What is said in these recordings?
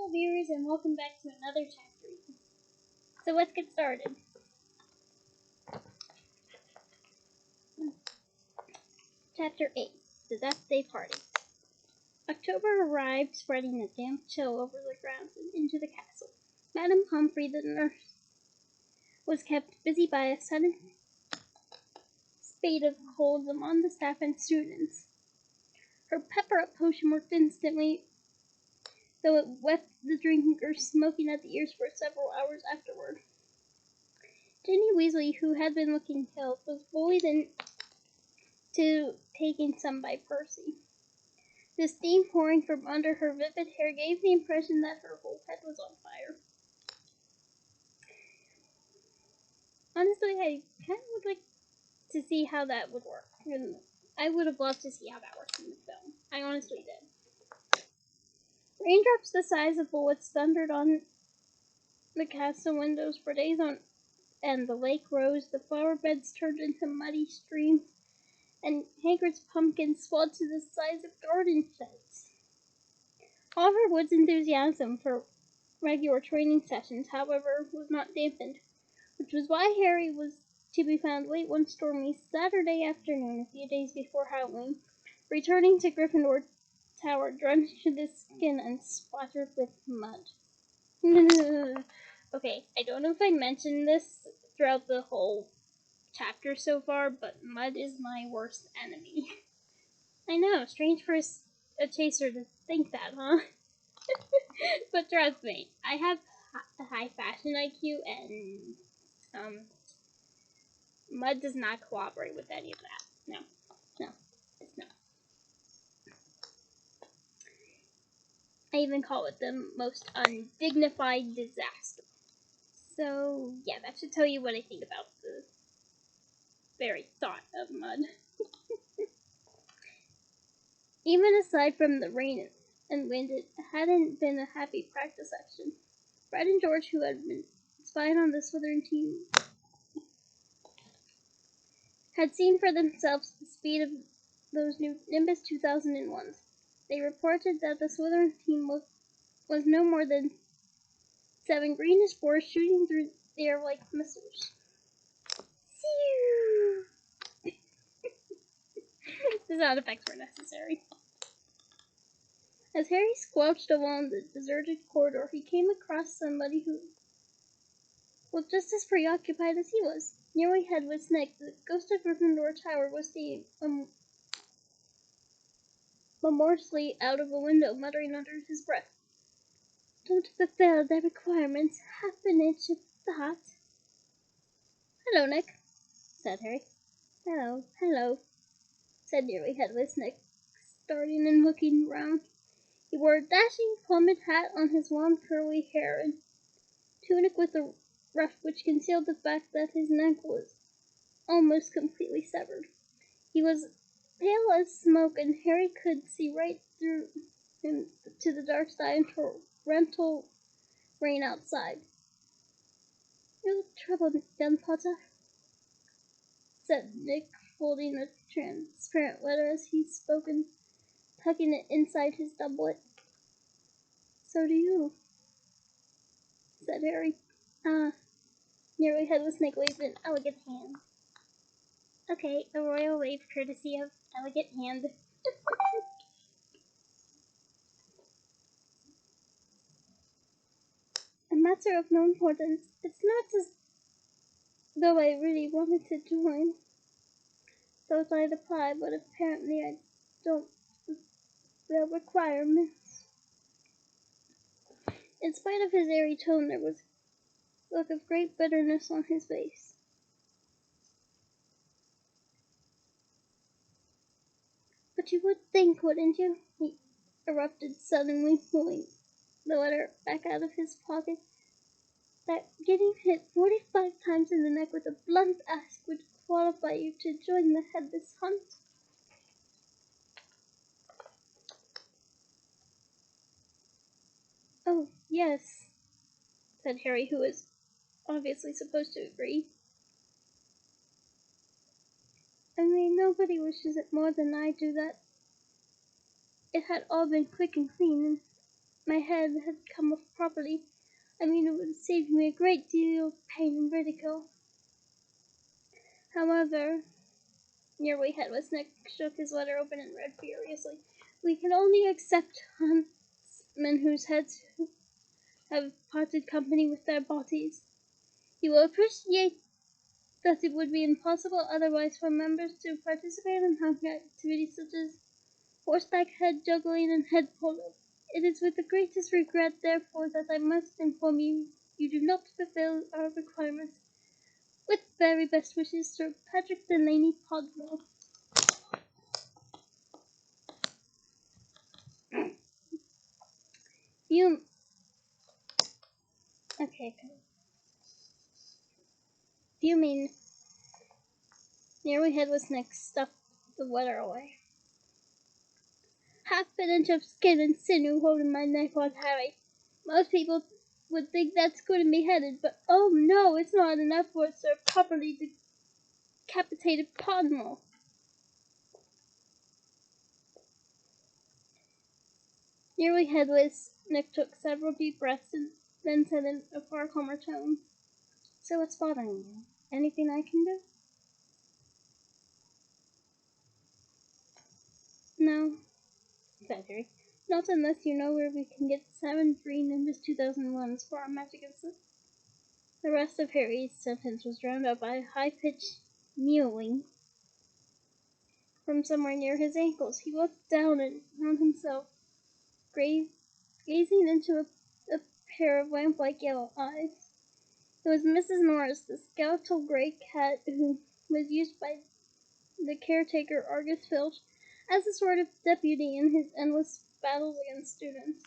Hello viewers and welcome back to another chapter. So let's get started. Chapter 8, The Deathday Party. October arrived, spreading a damp chill over the grounds and into the castle. Madame Pomfrey, the nurse, was kept busy by a sudden spate of colds among the staff and students. Her pepper-up potion worked instantly, though it left the drinkers smoking at the ears for several hours afterward. Ginny Weasley, who had been looking ill, was bullied into taking some by Percy. The steam pouring from under her vivid hair gave the impression that her whole head was on fire. Honestly, I kind of would like to see how that would work. And I would have loved to see how that works in the film. I honestly did. Raindrops the size of bullets thundered on the castle windows for days on, and the lake rose. The flower beds turned into muddy streams, and Hagrid's pumpkins swelled to the size of garden sheds. Oliver Wood's enthusiasm for regular training sessions, however, was not dampened, which was why Harry was to be found late one stormy Saturday afternoon, a few days before Halloween, returning to Gryffindor Tower drenched to the skin and splattered with mud. Okay, I don't know if I mentioned this throughout the whole chapter so far, but mud is my worst enemy. I know, strange for a chaser to think that, huh? But trust me, I have a high fashion IQ, and mud does not cooperate with any of that. No, it's not. I even call it the most undignified disaster. So, yeah, that should tell you what I think about the very thought of mud. Even aside from the rain and wind, it hadn't been a happy practice action. Fred and George, who had been spying on the Slytherin team, had seen for themselves the speed of those new Nimbus 2001s. They reported that the Slytherin team was no more than 7 greenish boars shooting through the air like missiles. The sound effects were necessary. As Harry squelched along the deserted corridor, he came across somebody who was just as preoccupied as he was. Nearly Headless Nick, the ghost of Gryffindor Tower, was seen remorselessly out of a window, muttering under his breath, "Don't fulfill their requirements, half an inch of that." "Hello, Nick," said Harry. Hello, said Nearly Headless Nick, starting and looking round. He wore a dashing plummet hat on his long curly hair and tunic with a ruff which concealed the fact that his neck was almost completely severed. He was pale as smoke, and Harry could see right through him to the dark sky and torrential rain outside. "You look troubled, young Potter," said Nick, folding a transparent letter as he spoke and tucking it inside his doublet. "So do you," said Harry. Nearly Headless Nick waved an elegant hand. "Okay, a royal wave courtesy of elegant hand." "A matter of no importance. It's not as though I really wanted to join. Thought I'd apply, but apparently I don't fulfill requirements." In spite of his airy tone, there was a look of great bitterness on his face. "But you would think, wouldn't you," he erupted suddenly, pulling the letter back out of his pocket, "that getting hit 45 times in the neck with a blunt axe would qualify you to join the Headless Hunt?" "Oh, yes," said Harry, who was obviously supposed to agree. "I mean, nobody wishes it more than I do that it had all been quick and clean, and my head had come off properly, I mean, it would have saved me a great deal of pain and ridicule. However, Nearly Headless Nick shook his letter open and read furiously. We can only accept huntsmen whose heads have parted company with their bodies. You will appreciate that it would be impossible otherwise for members to participate in hunting activities such as horseback head juggling and head polo. It is with the greatest regret, therefore, that I must inform you you do not fulfill our requirements. With very best wishes, Sir Patrick Delaney Podmore. You... Okay. Do you mean... Nearly Headless Nick stuffed the letter away. Half an inch of skin and sinew holding my neck was Harry. Most people would think that's good and beheaded, but oh no, it's not enough for Sir properly decapitated Podmore. Nearly Headless Nick took several deep breaths and then said in a far calmer tone, So what's bothering you? Anything I can do? No, said Harry. Not unless you know where we can get 7 free Nimbus 2001s for our magic instance. The rest of Harry's sentence was drowned out by a high-pitched mewing from somewhere near his ankles. He looked down and found himself gazing into a pair of lamp-like yellow eyes. It was Mrs. Norris, the skeletal gray cat who was used by the caretaker Argus Filch as a sort of deputy in his endless battles against students.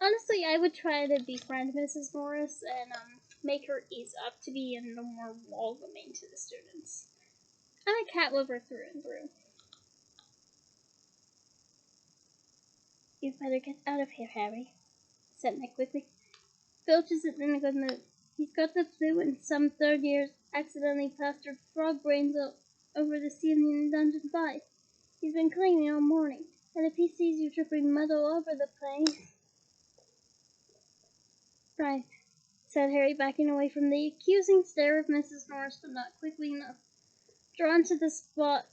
Honestly, I would try to befriend Mrs. Norris and make her ease up to be no more welcoming to the students. I'm a cat lover through and through. You'd better get out of here, Harry, said Nick quickly. Filch isn't in a good mood. He's got the flu and some third years accidentally plastered frog brains over the ceiling in Dungeon 5. He's been cleaning all morning, and if he sees you dripping mud all over the place... Right, said Harry, backing away from the accusing stare of Mrs. Norris, but not quickly enough. Drawn to the spot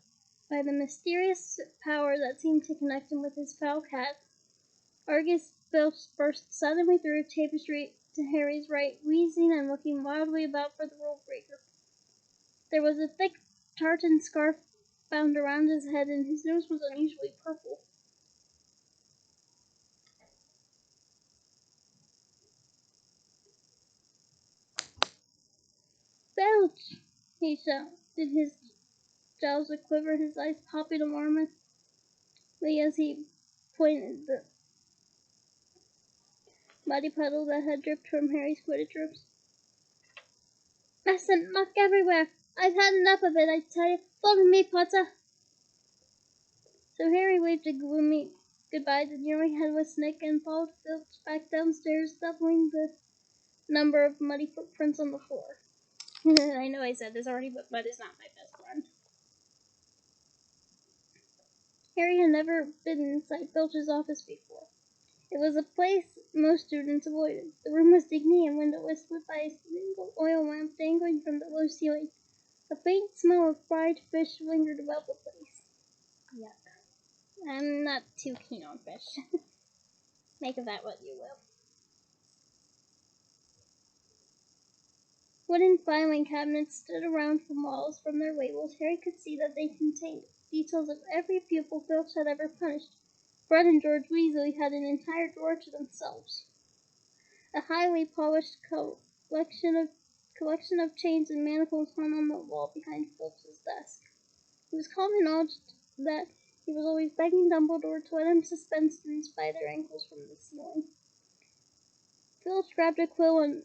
by the mysterious power that seemed to connect him with his foul cat, Argus Filch burst suddenly through a tapestry to Harry's right, wheezing and looking wildly about for the rule breaker. There was a thick tartan scarf bound around his head, and his nose was unusually purple. Filch! He shouted, his jowls a quiver, his eyes popping alarmingly as he pointed the muddy puddle that had dripped from Harry's Quidditch robes. Mess and muck everywhere! I've had enough of it, I tell you. Follow me, Potter! So Harry waved a gloomy goodbye to Nearly Headless Nick and followed Filch back downstairs, doubling the number of muddy footprints on the floor. I know I said this already, but mud is not my best friend. Harry had never been inside Filch's office before. It was a place most students avoided. The room was dingy and windowless, lit by a single oil lamp dangling from the low ceiling. A faint smell of fried fish lingered about the place. Yuck. I'm not too keen on fish. Make of that what you will. Wooden filing cabinets stood around the walls. From their labels, Harry could see that they contained details of every pupil Filch had ever punished. Fred and George Weasley had an entire drawer to themselves. A highly polished collection of chains and manacles hung on the wall behind Filch's desk. It was common knowledge that he was always begging Dumbledore to let him suspend students by their ankles from the ceiling. Filch grabbed a quill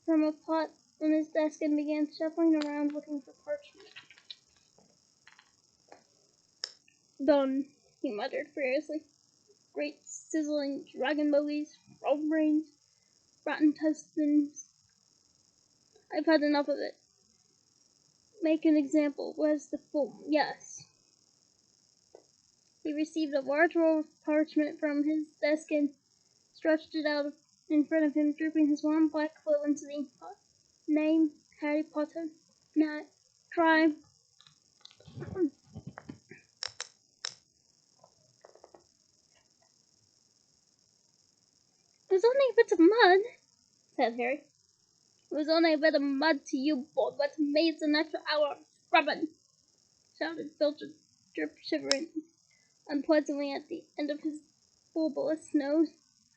from a pot on his desk and began shuffling around looking for parchment. Done, he muttered furiously. Great sizzling dragon bogies, frog brains, rotten intestines. I've had enough of it. Make an example. Where's the fool? Yes. He received a large roll of parchment from his desk and stretched it out in front of him, dripping his warm black quill into the inkpot. Name, Harry Potter. Not try. It was only a bit of mud, said Harry. It was only a bit of mud to you, boy, but to me it's an extra hour of scrubbing, shouted Filch, drip shivering unpleasantly at the end of his bulbous nose.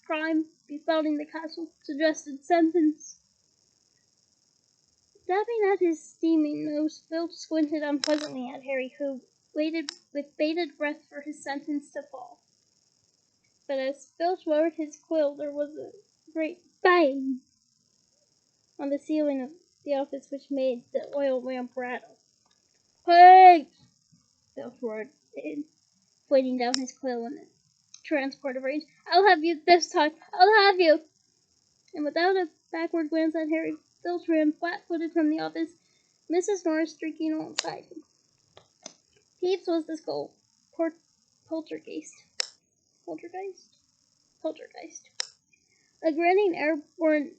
Crime, befalling the castle, suggested sentence. Dabbing at his steaming nose, Filch squinted unpleasantly at Harry, who waited with bated breath for his sentence to fall. But as Filch lowered his quill, there was a great bang on the ceiling of the office, which made the oil lamp rattle. Hey! Filch roared, pointing down his quill in a transport of rage. I'll have you this time! I'll have you! And without a backward glance at Harry, Filch ran flat-footed from the office, Mrs. Norris streaking alongside him. Peeves was the skull. Poltergeist. Poltergeist. A grinning airborne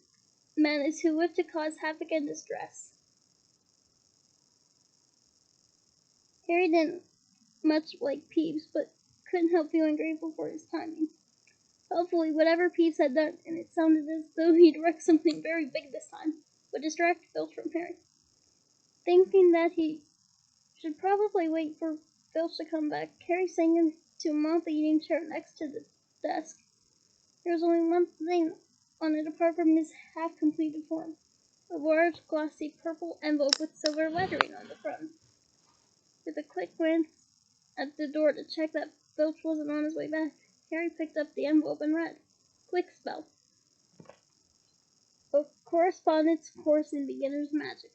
menace who lived to cause havoc and distress. Harry didn't much like Peeves, but couldn't help feeling grateful for his timing. Hopefully, whatever Peeves had done, and it sounded as though he'd wrecked something very big this time, would distract Filch from Harry. Thinking that he should probably wait for Filch to come back, Harry sank into a moth-eating chair next to the desk. There was only one thing on it apart from his half-completed form. A large, glossy purple envelope with silver lettering on the front. With a quick glance at the door to check that Filch wasn't on his way back, Harry picked up the envelope and read, Quick Spell. A correspondence course in beginner's magic.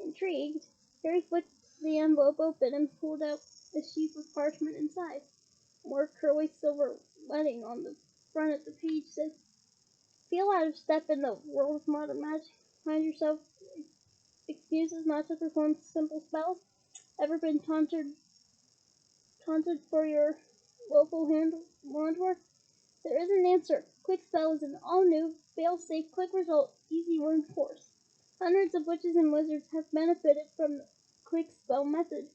Intrigued, Harry flicked the envelope open and pulled out a sheaf of parchment inside. More curly silver lettering on the front of the page said, Feel out of step in the world of modern magic. Find yourself excuses not to perform simple spells? Ever been taunted for your local wand work? There is an answer. Quick Spell is an all-new, fail-safe, quick result, easy word course. Hundreds of witches and wizards have benefited from the Quick Spell method.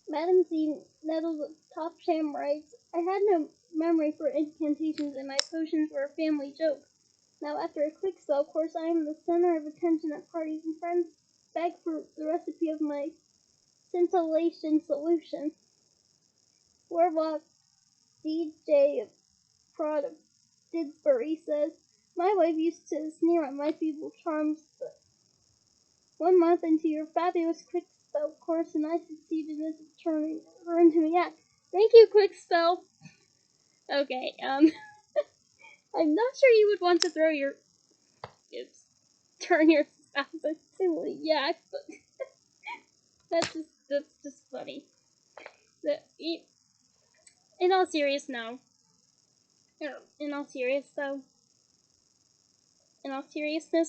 Madam Z. Nettles of Top Sham writes, I had no memory for incantations and my potions were a family joke. Now after a quick spell course I am the center of attention at parties and friends beg for the recipe of my scintillation solution. Warlock DJ of Prod of Didsbury says, My wife used to sneer at my feeble charms, but 1 month into your fabulous quick spell course and I succeeded in turning her into a yak. Thank you, Quick Spell. Okay, I'm not sure you would want to turn your spouse into a yak, but that's just funny. In all seriousness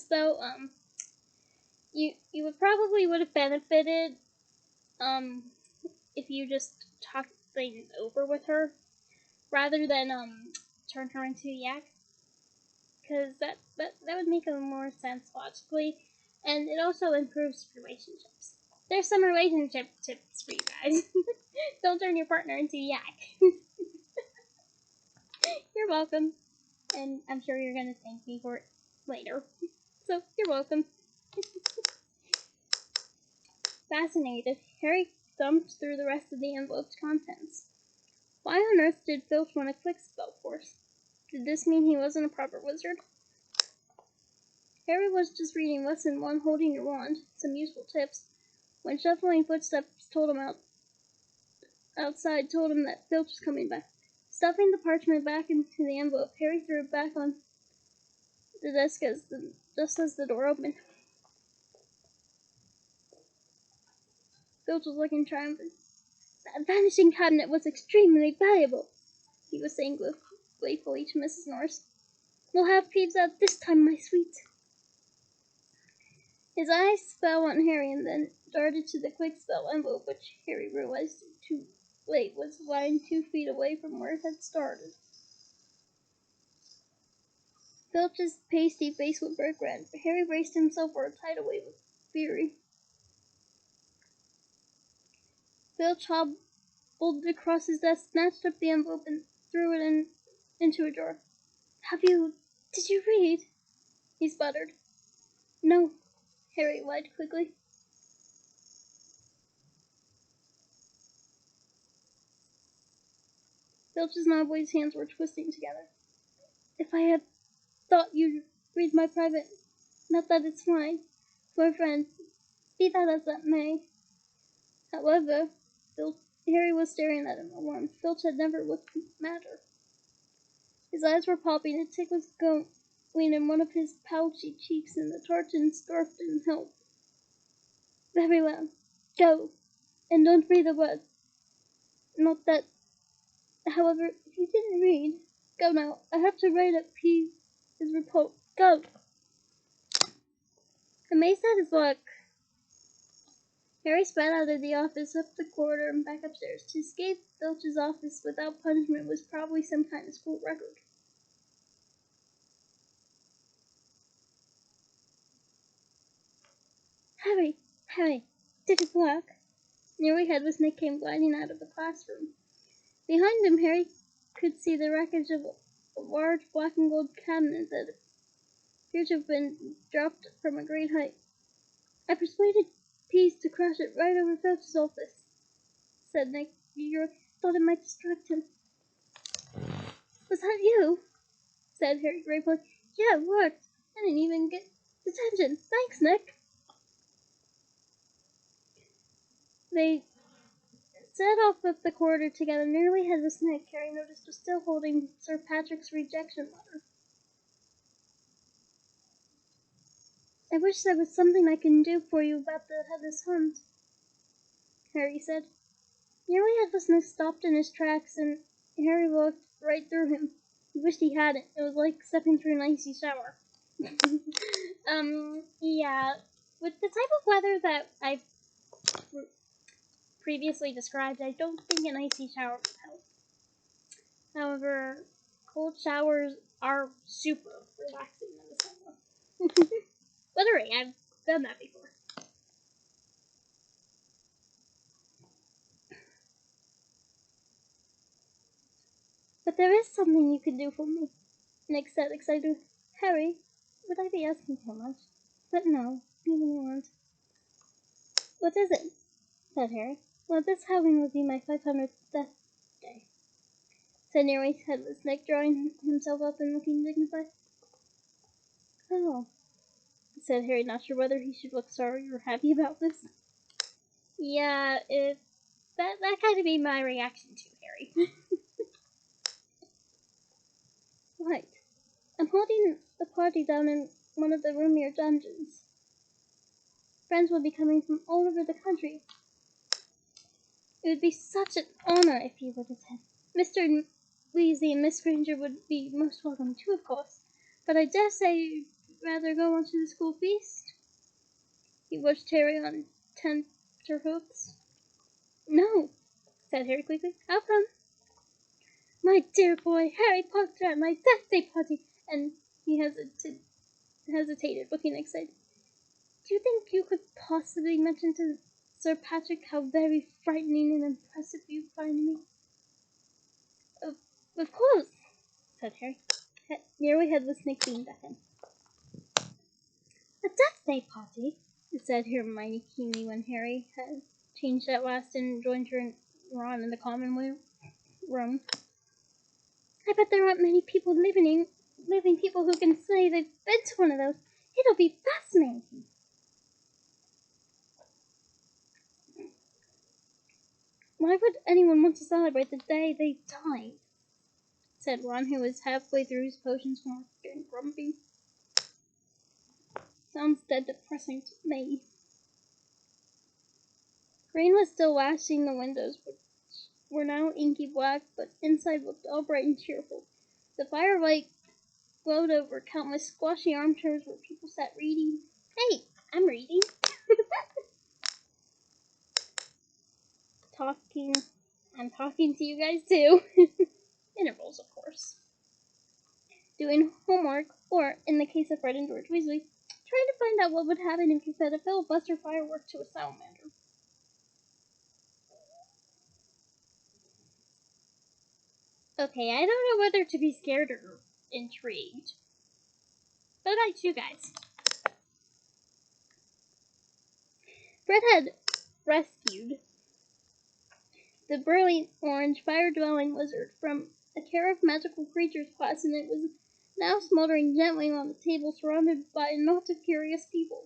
though, you would probably would have benefited, if you just talked things over with her, rather than, turn her into a yak. Because that would make a little more sense logically, and it also improves relationships. There's some relationship tips for you guys. Don't turn your partner into a yak. You're welcome, and I'm sure you're gonna thank me for it later. So, you're welcome. Fascinated, Harry thumbed through the rest of the envelope's contents. Why on earth did Filch want a quick spell course? Did this mean he wasn't a proper wizard? Harry was just reading Lesson 1, Holding Your Wand, some useful tips, when shuffling footsteps outside told him that Filch was coming back. Stuffing the parchment back into the envelope, Harry threw it back on the desk just as the door opened. Filch was looking triumphant. That vanishing cabinet was extremely valuable, he was saying gleefully to Mrs. Norris. We'll have Peeves out this time, my sweet. His eyes fell on Harry, and then darted to the quick spell envelope, which Harry realized too late was lying 2 feet away from where it had started. Filch's pasty face would break red. Harry braced himself for a tidal wave of fury. Filch hobbled across his desk, snatched up the envelope, and threw it into a drawer. Did you read? He sputtered. No, Harry lied quickly. Filch's knobby hands were twisting together. If I had thought you'd read my private, not that it's mine, for a friend, be that as that may. However, Harry was staring at him, alarmed. Filch had never looked madder. His eyes were popping, a tick was going in one of his pouchy cheeks, and the tartan scarf didn't help. Very well. Go, and don't breathe a word. Not that. However, if you didn't read, go now. I have to write up his report. Go. Amazed at his luck, Harry sped out of the office, up the corridor, and back upstairs. To escape Filch's office without punishment was probably some kind of school record. Harry, did it work? Nearly Headless Nick came gliding out of the classroom. Behind him, Harry could see the wreckage of a large black and gold cabinet that appeared to have been dropped from a great height. I persuaded Pease to crash it right over Filch's office, said Nick. You thought it might distract him. Was that you? Said Harry gratefully. Yeah, it worked. I didn't even get detention. Thanks, Nick. They set off up the corridor together. Nearly Headless Nick, Harry noticed, was still holding Sir Patrick's rejection letter. I wish there was something I can do for you about the Headless Hunt, Harry said. Nearly Headless Nick stopped in his tracks, and Harry looked right through him. He wished he hadn't. It was like stepping through an icy shower. Yeah. With the type of weather that I've previously described, I don't think an icy shower would help. However, cold showers are super relaxing in the summer. Literally, I've done that before. But there is something you can do for me, Nick said, excited. Harry, would I be asking too much? But no, you won't. What is it? Said Harry. Well, this Halloween will be my 500th death day, said Nearly Headless Nick, drawing himself up and looking dignified. Oh, said Harry, not sure whether he should look sorry or happy about this. Yeah, that kind of be my reaction to Harry. Right. I'm holding a party down in one of the roomier dungeons. Friends will be coming from all over the country. It would be such an honor if you would attend. Mr. Weasley and Miss Granger would be most welcome too, of course. But I dare say you'd rather go on to the school feast? He watched Harry on tenterhooks. No, said Harry quickly. How come? My dear boy, Harry Potter at my deathday party, and he hesitated, looking excited. Do you think you could possibly mention to Sir Patrick how very frightening and impressive you find me? Of course, said Harry. Nearly Headless Nick beamed at him. A deathday party, said Hermione keenly when Harry had changed at last and joined her and Ron in the common room. I bet there aren't many people living people who can say they've been to one of those. It'll be fascinating. Why would anyone want to celebrate the day they died? Said Ron, who was halfway through his potions and was getting grumpy. Sounds dead depressing to me. Rain was still lashing the windows, which were now inky black, but inside looked all bright and cheerful. The firelight glowed over countless squashy armchairs where people sat reading. Hey, I'm reading. talking. I'm talking to you guys too. Intervals, of course. Doing homework, or, in the case of Fred and George Weasley, trying to find out what would happen if you fed a filibuster firework to a salamander. Okay, I don't know whether to be scared or intrigued. What about you guys? Fred had rescued the burly orange fire-dwelling lizard from a care of magical creatures class, and it was now smoldering gently on the table, surrounded by a knot of curious people.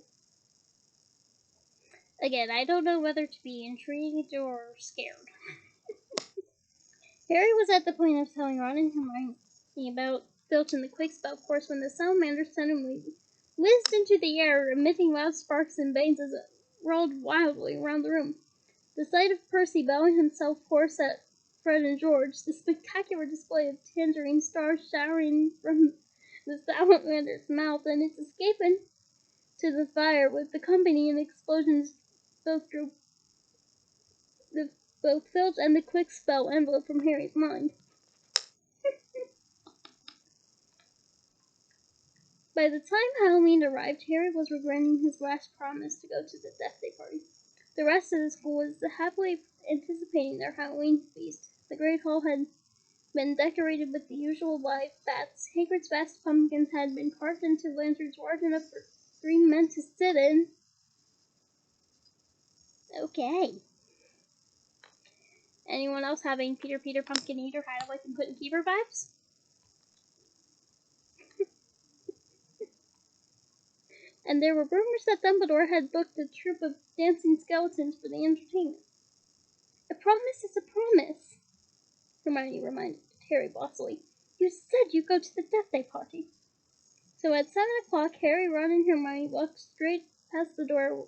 Again, I don't know whether to be intrigued or scared. Harry was at the point of telling Ron and Hermione about Filch and the Quickspell course when the salamander suddenly whizzed into the air, emitting loud sparks and bangs as it rolled wildly around the room. The sight of Percy bowing himself hoarse at Fred and George, the spectacular display of tangerine stars showering from the salamander's mouth, and its escape into the fire with accompanying explosions both drew both Filch and the Quickspell envelope from Harry's mind. By the time Halloween arrived, Harry was regretting his rash promise to go to the deathday party. The rest of the school was happily anticipating their Halloween feast. The great hall had been decorated with the usual live bats. Hagrid's vast pumpkins had been carved into lanterns large enough for 3 men to sit in. Okay. Anyone else having Peter Pumpkin Eater Hideaway and Puddin' Keeper vibes? And there were rumors that Dumbledore had booked a troupe of dancing skeletons for the entertainment. A promise is a promise, Hermione reminded Harry bossily. You said you'd go to the Death Day party. So at 7 o'clock, Harry, Ron, and Hermione walked straight past the doorway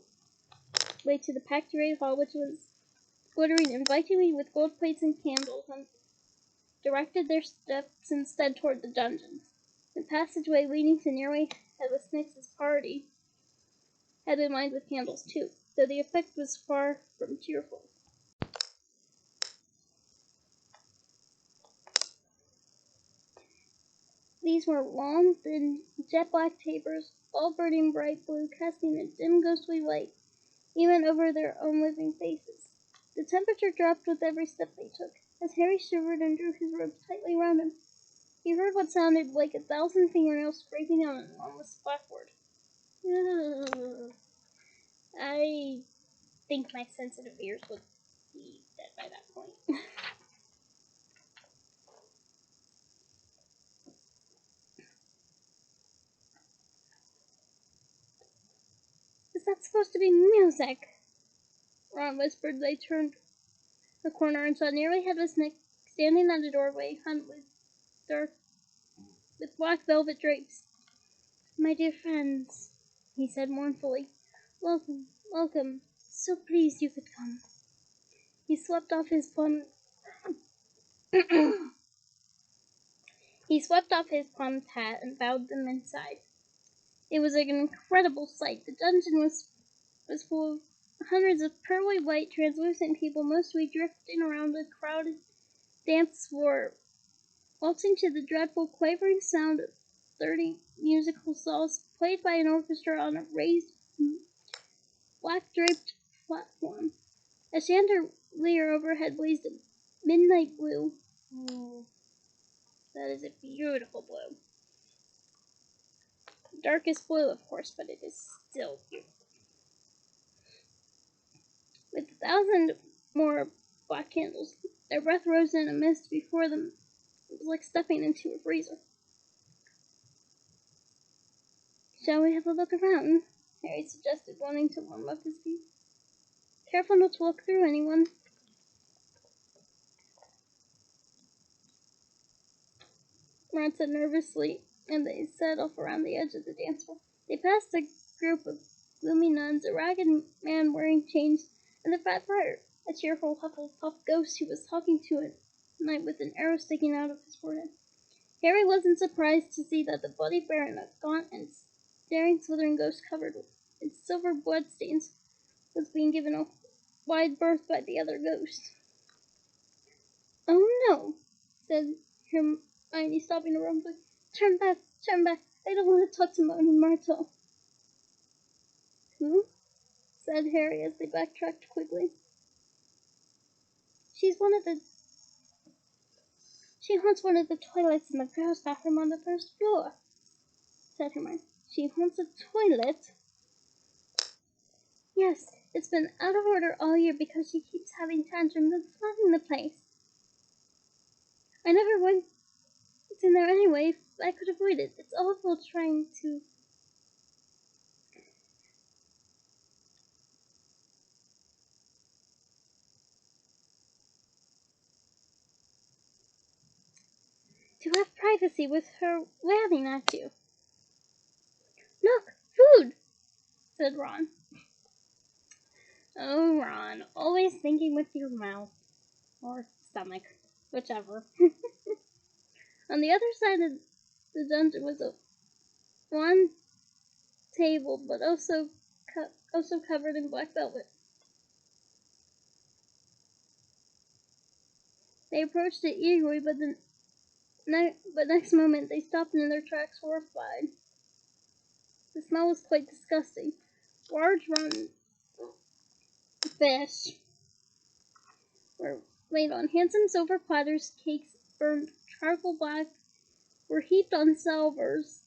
to the packed great hall, which was glittering invitingly with gold plates and candles, and directed their steps instead toward the dungeons. The passageway leading to Nearly Headless Nick's party had been lined with candles too, though the effect was far from cheerful. These were long, thin, jet-black tapers, all burning bright blue, casting a dim, ghostly light even over their own living faces. The temperature dropped with every step they took. As Harry shivered and drew his robes tightly round him, he heard what sounded like 1,000 fingernails scraping on an enormous blackboard. I think my sensitive ears would be dead by that point. Is that supposed to be music? Ron whispered. They turned the corner and saw Nearly Headless Nick standing at the doorway, hung with black velvet drapes. My dear friends, he said mournfully, welcome, welcome. So pleased you could come. He swept off his plum hat and bowed them inside. It was an incredible sight. The dungeon was full of hundreds of pearly white, translucent people, mostly drifting around a crowded dance floor, waltzing to the dreadful, quavering sound of 30 musical songs played by an orchestra on a raised, black-draped platform. A chandelier overhead blazed a midnight blue. Oh, that is a beautiful blue. Darkest blue, of course, but it is still beautiful. With 1,000 more black candles, their breath rose in a mist before them. It was like stepping into a freezer. Shall we have a look around? Harry suggested, wanting to warm up his feet. Careful not to look through anyone. Ron said nervously, and they set off around the edge of the dance floor. They passed a group of gloomy nuns, a ragged man wearing chains, and the fat friar, a cheerful Hufflepuff ghost who was talking to a knight with an arrow sticking out of his forehead. Harry wasn't surprised to see that the bloody baron, a gaunt and staring Slytherin ghost covered in silver bloodstains, was being given a wide berth by the other ghost. "Oh no," said Hermione, stopping abruptly. Turn back, turn back. I don't want to talk to Moaning Myrtle." "Who?" said Harry as they backtracked quickly. She haunts one of the toilets in the girls' bathroom on the first floor," said Hermione. "She haunts a toilet?" "Yes, it's been out of order all year because she keeps having tantrums and flooding the place. I never went in there anyway if I could avoid it. It's awful trying to have privacy with her wailing at you." "Look, food!" said Ron. "Oh, Ron, always thinking with your mouth. Or stomach, whichever." On the other side of the dungeon was one table, but also covered in black velvet. They approached it eagerly, but next moment they stopped in their tracks, horrified. The smell was quite disgusting. Large rotten fish were laid on handsome silver platters. Cakes burned charcoal black were heaped on salvers.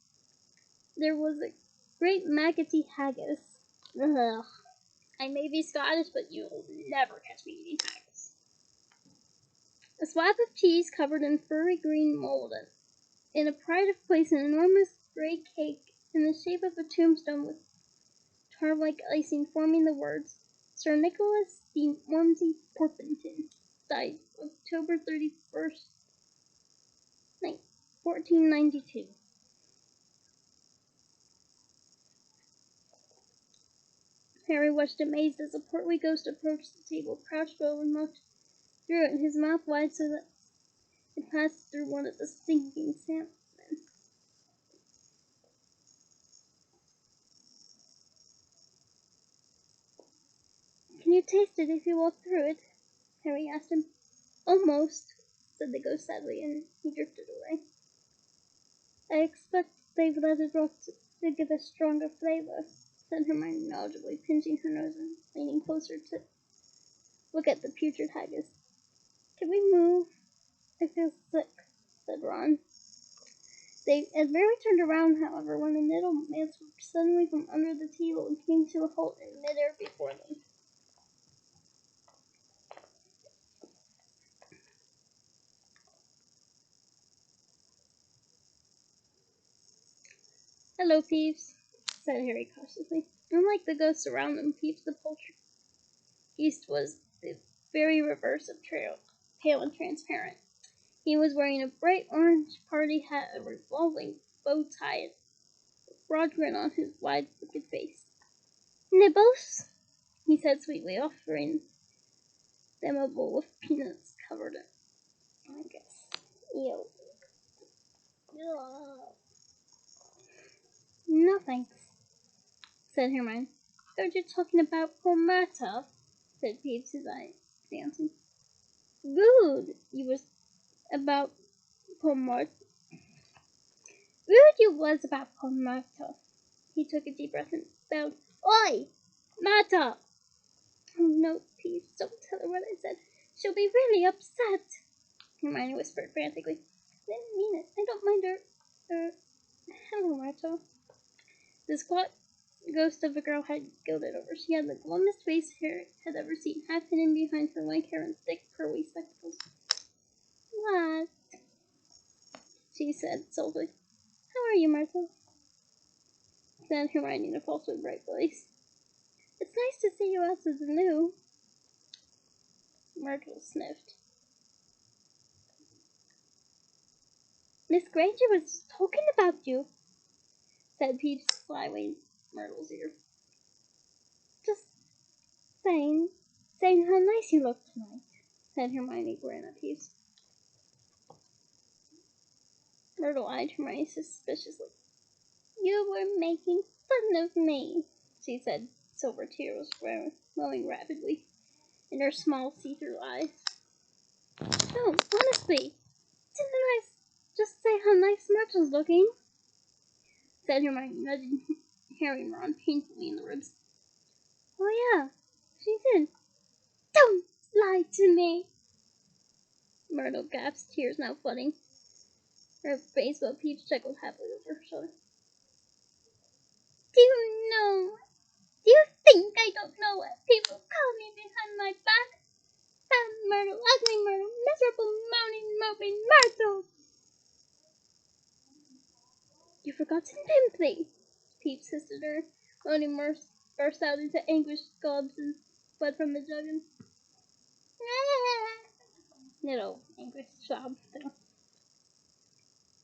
There was a great maggoty haggis. Ugh. I may be Scottish, but you'll never catch me eating haggis. A slab of cheese covered in furry green mold. In a pride of place, an enormous grey cake in the shape of a tombstone with tar-like icing forming the words, "Sir Nicholas de Ormsey Porpenton, died October 31st, 1492. Harry watched amazed as a portly ghost approached the table, crouched low and looked through it, his mouth wide so that it passed through one of the stinking salmon. "Can you taste it if you walk through it?" Harry asked him. "Almost," said the ghost sadly, and he drifted away. "I expect they've let it rot to give a stronger flavor," said Hermione knowledgeably, pinching her nose and leaning closer to look at the putrid haggis. "Can we move? I feel sick," said Ron. They had barely turned around, however, when a little man swooped suddenly from under the table and came to a halt in midair before them. "Hello, Peeves," said Harry cautiously. Unlike the ghosts around them, Peeves the poltergeist was the very reverse of pale and transparent. He was wearing a bright orange party hat, a revolving bow tie, and a broad grin on his wide, wicked face. "Nibbles?" he said sweetly, offering them a bowl of peanuts covered in, I guess. Ew. Ugh. "No thanks," said Hermione. "Heard you talking about poor Myrtle," said Peeves, his eye dancing. "Rude you was about poor Myrtle. Rude you was about poor Myrtle." He took a deep breath and bellowed, "Oi! Myrtle!" "Oh no, Peeves, don't tell her what I said. She'll be really upset," Hermione whispered frantically. "I didn't mean it. I don't mind her. Hello, Myrtle." The squat ghost of a girl had gilded over. She had the glumest face Harry had ever seen, half hidden behind her lank hair and thick, pearly spectacles. "What?" she said softly. "How are you, Myrtle?" said Hermione in a falsely bright voice. "It's nice to see you out of the blue." Myrtle sniffed. "Miss Granger was talking about you," said Peeves slyly in Myrtle's ear. "Just saying how nice you look tonight," said Hermione, grinning at Peeves. Myrtle eyed Hermione suspiciously. "You were making fun of me," she said, silver tears flowing rapidly. in her small see-through eyes. No, honestly, didn't I just say how nice Myrtle's looking? Said Hermione, nudging Harry and Ron painfully in the ribs. Oh yeah, she did. Don't lie to me! Myrtle gasped, tears now flooding. Her baseball peach chuckled happily over her shoulder. Do you know? Do you think I don't know what people call me behind my back? Bad Myrtle, ugly Myrtle, miserable, moaning, moping Myrtle! You forgot to pimply! Peeps hissed at her. Moaning burst out into anguished gobs and fled from the juggin. Little anguished sob, though.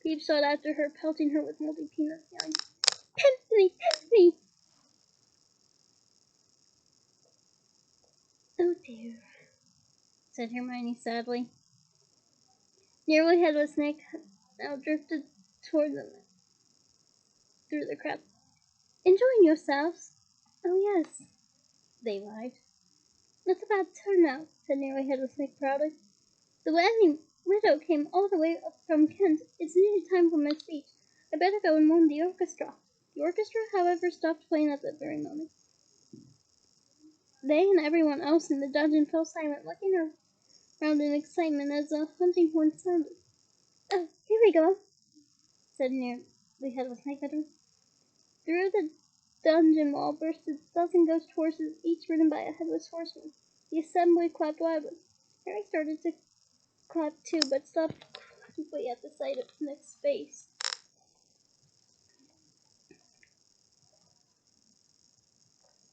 Peeps shot after her, pelting her with moldy peanuts, yelling, Pimply! Pimply! Oh dear, said Hermione sadly. Nearly Headless Nick now drifted toward them through the crowd. Enjoying yourselves? Oh yes, they lied. Not a bad turnout, said Nearly Headless Nick proudly. The wedding widow came all the way up from Kent. It's nearly time for my speech. I better go and warn the orchestra. The orchestra, however, stopped playing at that very moment. They and everyone else in the dungeon fell silent, looking around in excitement as a hunting horn sounded. Oh, here we go, said Nearly Headless Nick. Through the dungeon wall burst a dozen ghost horses, each ridden by a headless horseman. The assembly clapped wildly. Harry started to clap too, but stopped quickly at the sight of Nick's face.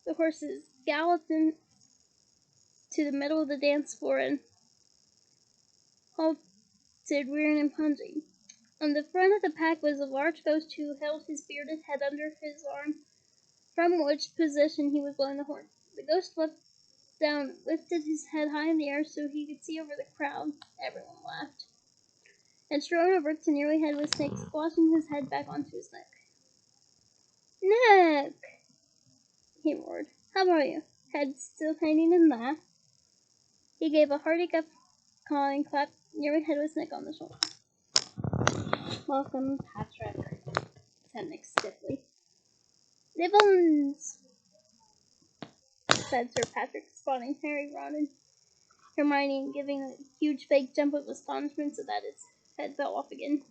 The horses galloped into the middle of the dance floor and halted, rearing and plunging. On the front of the pack was a large ghost who held his bearded head under his arm, from which position he was blowing the horn. The ghost leapt down, lifted his head high in the air so he could see over the crowd. Everyone laughed. And strode over to Nearly Headless Nick, squashing his head back onto his neck. Nick! He roared. How are you? Head still hanging in there? He gave a hearty guffaw and clapped Nearly Headless Nick on the shoulder. Welcome, Patrick, said Nick stiffly. Nibbles, said Sir Patrick, spotting Harry, Ron, and Hermione and giving a huge fake jump of astonishment so that his head fell off again.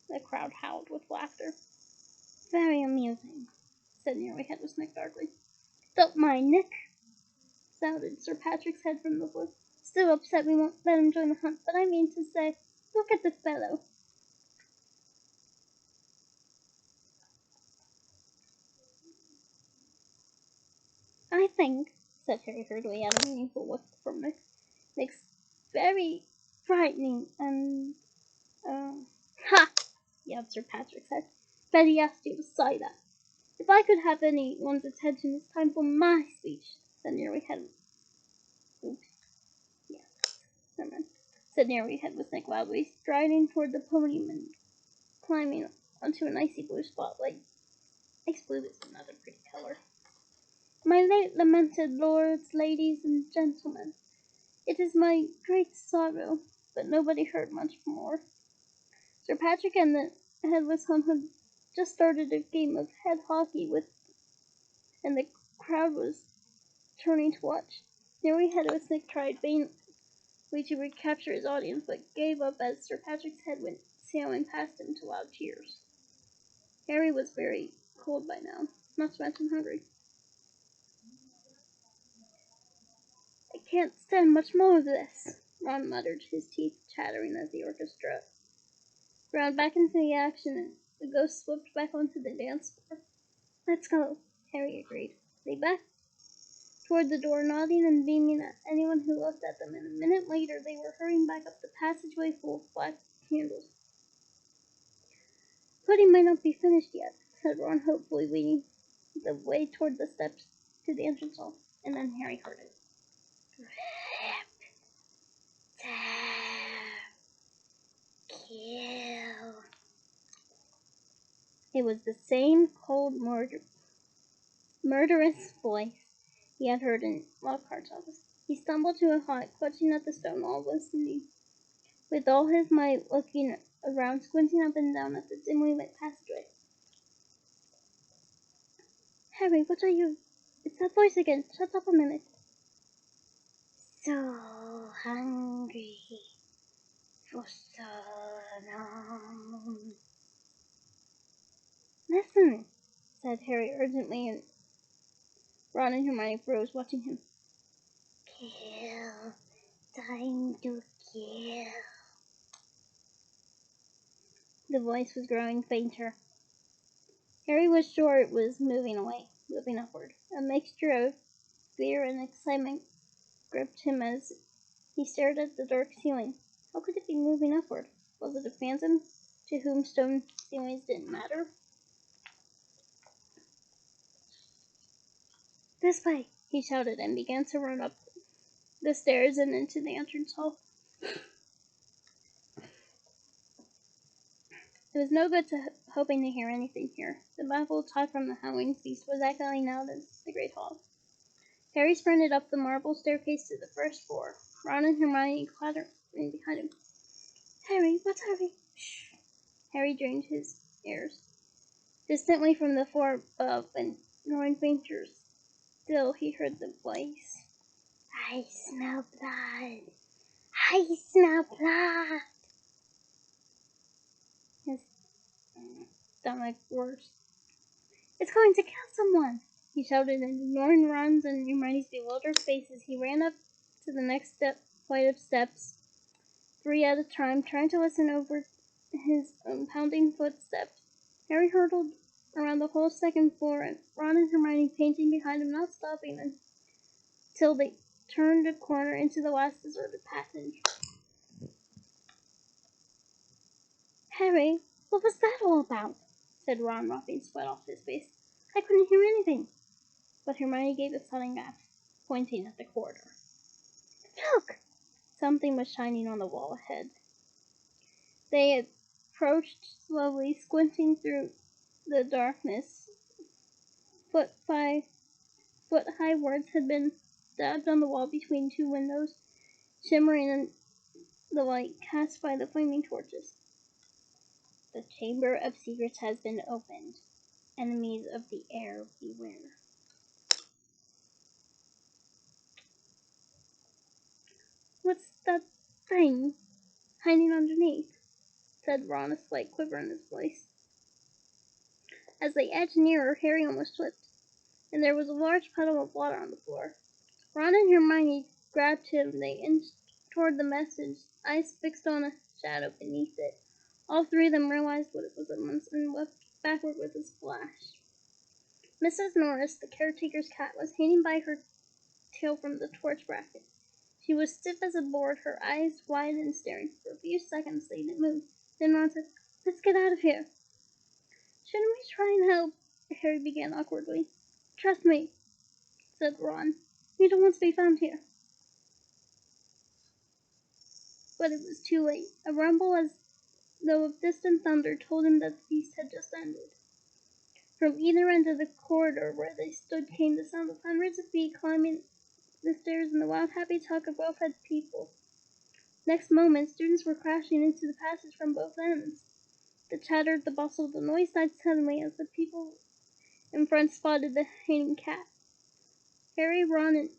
The crowd howled with laughter. Very amusing, said Nearly Headless Nick darkly. Don't mind Nick, shouted Sir Patrick's head from the floor. Still upset we won't let him join the hunt, but I mean to say, look at the fellow. I think, said Harry hurriedly at a meaningful look from Nick, Nick's very frightening and, ha! Yelled Sir Patrick's head. Betty asked you to say that. If I could have anyone's attention, it's time for my speech, said Nearly Headless. Oops. Yeah, never mind. Said Nearly Headless Nick loudly, striding toward the podium and climbing onto an icy blue spotlight. Ice blue is another pretty color. My late lamented lords, ladies, and gentlemen, it is my great sorrow, but nobody heard much more. Sir Patrick and the Headless Hunt had just started a game of head hockey and the crowd was turning to watch. Nearly Headless Nick tried vainly to recapture his audience, but gave up as Sir Patrick's head went sailing past him to loud cheers. Harry was very cold by now, not to mention hungry. I can't stand much more of this, Ron muttered, his teeth chattering as the orchestra ground back into the action and the ghost slipped back onto the dance floor. Let's go, Harry agreed. They backed toward the door, nodding and beaming at anyone who looked at them, and a minute later they were hurrying back up the passageway full of black candles. Pudding might not be finished yet, said Ron hopefully, leading the way toward the steps to the entrance hall, and then Harry heard it. Kill. It was the same cold, murderous voice he had heard in Lockhart's office. He stumbled to a halt, clutching at the stone wall, listening with all his might, looking around, squinting up and down at the dimly lit passageway. Harry, what are you? It's that voice again. Shut up a minute. So hungry for so long. Listen, said Harry urgently, and Ron and Hermione froze, watching him. Kill. Time to kill. The voice was growing fainter. Harry was sure it was moving away, moving upward. A mixture of fear and excitement gripped him as he stared at the dark ceiling. How could it be moving upward? Was it a phantom to whom stone ceilings didn't matter? This way, he shouted and began to run up the stairs and into the entrance hall. It was no good hoping to hear anything here. The muffled talk from the howling feast was echoing out in the great hall. Harry sprinted up the marble staircase to the first floor. Ron and Hermione clattering behind him. Harry, what's Harry? Shh. Harry drained his ears. Distantly from the floor above, and growing fainter still, he heard the voice. I smell blood. I smell blood. His stomach burst. It's going to kill someone, he shouted, and ignoring Ron's and Hermione's bewildered faces, he ran up to the next flight of steps, 3 at a time, trying to listen over his pounding footsteps. Harry hurtled around the whole second floor, and Ron and Hermione panting behind him, not stopping until they turned a corner into the last deserted passage. Harry, what was that all about? Said Ron, mopping sweat off his face. I couldn't hear anything. But Hermione gave a sudden gasp, pointing at the corridor. Look! Something was shining on the wall ahead. They approached slowly, squinting through the darkness. Foot-high words had been dabbed on the wall between 2 windows, shimmering in the light cast by the flaming torches. The Chamber of Secrets has been opened. Enemies of the air, beware. What's that thing hiding underneath? Said Ron, a slight quiver in his voice. As they edged nearer, Harry almost slipped, and there was a large puddle of water on the floor. Ron and Hermione grabbed him. They inched toward the message, eyes fixed on a shadow beneath it. All 3 of them realized what it was at once and leapt backward with a splash. Mrs. Norris, the caretaker's cat, was hanging by her tail from the torch bracket. She was stiff as a board, her eyes wide and staring. For a few seconds they didn't move. Then Ron said, Let's get out of here. Shouldn't we try and help? Harry began awkwardly. Trust me, said Ron. We don't want to be found here. But it was too late. A rumble as though of distant thunder told him that the feast had just ended. From either end of the corridor where they stood came the sound of hundreds of feet climbing the stairs and the wild, happy talk of well-fed people. Next moment, students were crashing into the passage from both ends. The chatter, the bustle, the noise died suddenly as the people in front spotted the hanging cat. Harry, Ron, and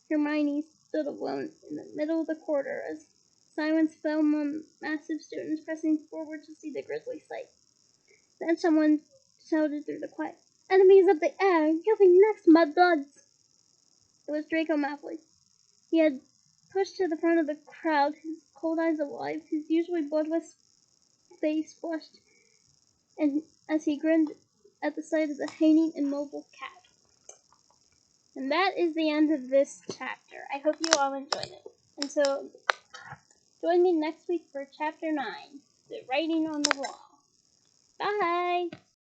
Hermione stood alone in the middle of the corridor as silence fell among massive students pressing forward to see the grisly sight. Then someone shouted through the quiet, Enemies of the air, you'll be next, mudbloods! It was Draco Malfoy. He had pushed to the front of the crowd, his cold eyes alive, his usually bloodless face flushed, and as he grinned at the sight of the hanging, immobile cat. And that is the end of this chapter. I hope you all enjoyed it. And so, join me next week for Chapter 9, The Writing on the Wall. Bye!